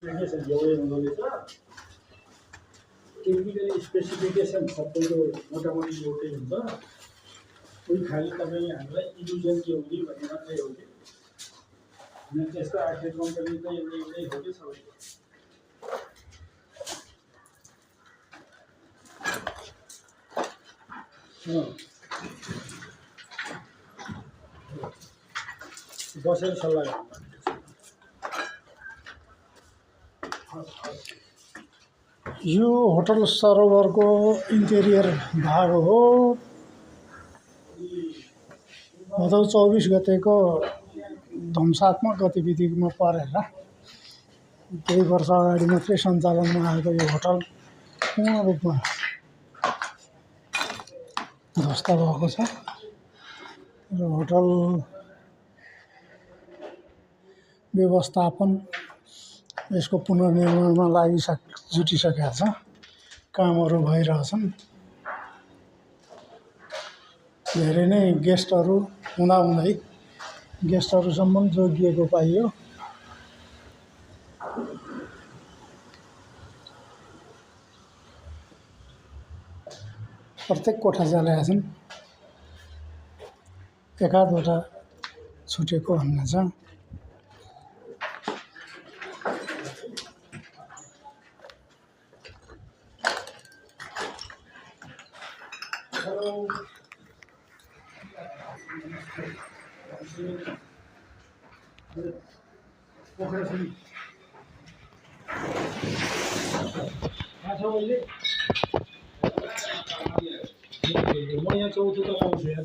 Specification एउटै हुँदो रहेछ। टेक्निकली स्पेसिफिकेसन सबैको मोटामोटी एउटै हुन्छ। उही खालि तपाईँ हामीलाई इल्युजन के हुने भन्ने मात्रै हो कि त्यस्तो आर्थिक कम्पनी त एउटै हो कि सबैको। बसेर सल्लाह गर्नु। यो होटल सरोवरको इन्टेरियर भाग हो। भदौ 24 गतेको ध्वंसात्मक गतिविधिमा परेर केही वर्ष अगाडि मात्रै सञ्चालनमा आएको यो होटल पूर्ण रूपमा ध्वस्त भएको छ र होटल व्यवस्थापन यसको पुनर्निर्माणमा जुटिसकेका छ। कामहरू भइरहेछन्। धेरै नै गेस्टहरू हुँदाहुँदै गेस्टहरूसम्म जोगिएको पाइयो। प्रत्येक कोठा चलेका छन्। एकाधवटा छुटेको भन्ने छ। पोखरा छ नि कहाँ छ अहिले? म यहाँ चौथो त आउँछु यार।